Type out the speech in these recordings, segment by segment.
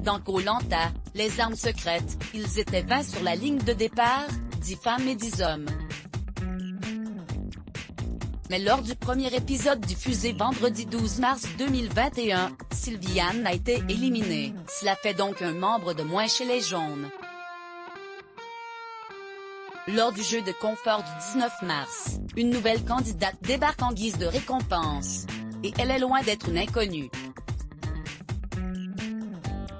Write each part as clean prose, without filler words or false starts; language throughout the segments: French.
Dans Koh-Lanta, les armes secrètes, ils étaient 20 sur la ligne de départ, 10 femmes et 10 hommes. Mais lors du premier épisode diffusé vendredi 12 mars 2021, Sylviane a été éliminée. Cela fait donc un membre de moins chez les jaunes. Lors du jeu de confort du 19 mars, une nouvelle candidate débarque en guise de récompense. Et elle est loin d'être une inconnue.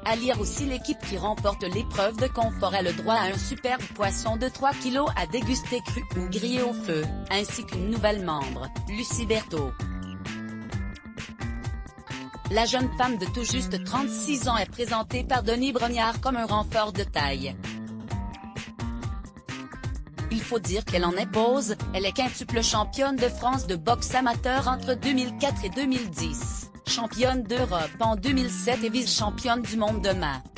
À lire aussi, l'équipe qui remporte l'épreuve de confort a le droit à un superbe poisson de 3 kg à déguster cru ou grillé au feu, ainsi qu'une nouvelle membre, Lucie Berthaud. La jeune femme de tout juste 36 ans est présentée par Denis Brognard comme un renfort de taille. Il faut dire qu'elle en impose, elle est quintuple championne de France de boxe amateur entre 2004 et 2010. Championne d'Europe en 2007 et vice-championne du monde de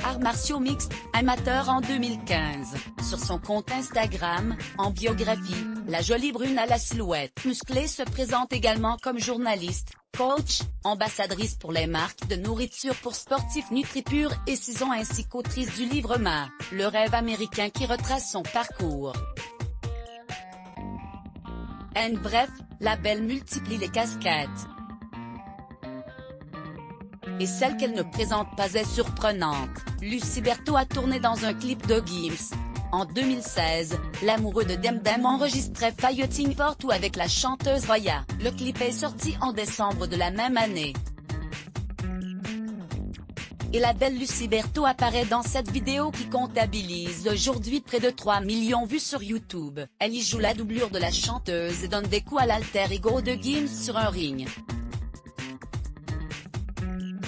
arts martiaux mixtes, amateur en 2015. Sur son compte Instagram, en biographie, la jolie brune à la silhouette musclée se présente également comme journaliste, coach, ambassadrice pour les marques de nourriture pour sportifs NutriPure et Saison ainsi qu'autrice du livre Le rêve américain qui retrace son parcours. Bref, la belle multiplie les casquettes. Et celle qu'elle ne présente pas est surprenante. Lucie Berthaud a tourné dans un clip de Gims. En 2016, l'amoureux de Demdem enregistrait Fighting for Two avec la chanteuse Roya. Le clip est sorti en décembre de la même année. Et la belle Lucie Berthaud apparaît dans cette vidéo qui comptabilise aujourd'hui près de 3 millions vues sur YouTube. Elle y joue la doublure de la chanteuse et donne des coups à l'alter ego de Gims sur un ring.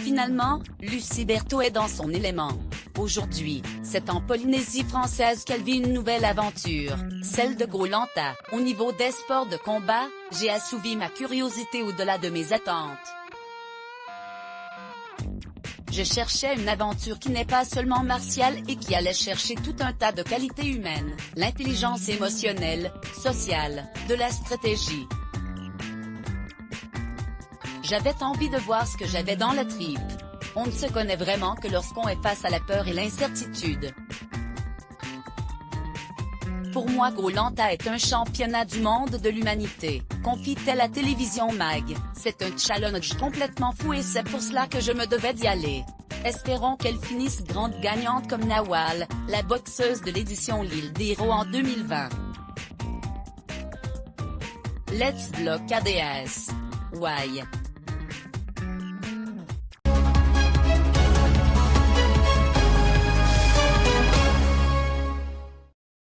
Finalement, Lucie Berthaud est dans son élément. Aujourd'hui, c'est en Polynésie française qu'elle vit une nouvelle aventure, celle de Koh-Lanta. Au niveau des sports de combat, j'ai assouvi ma curiosité au-delà de mes attentes. Je cherchais une aventure qui n'est pas seulement martiale et qui allait chercher tout un tas de qualités humaines, l'intelligence émotionnelle, sociale, de la stratégie. J'avais envie de voir ce que j'avais dans la tripe. On ne se connaît vraiment que lorsqu'on est face à la peur et l'incertitude. Pour moi, Koh-Lanta est un championnat du monde de l'humanité, confie-t-elle à Télévision Mag. C'est un challenge complètement fou et c'est pour cela que je me devais d'y aller. Espérons qu'elle finisse grande gagnante comme Nawal, la boxeuse de l'édition L'Île des Héros en 2020. Let's block ADS. Why?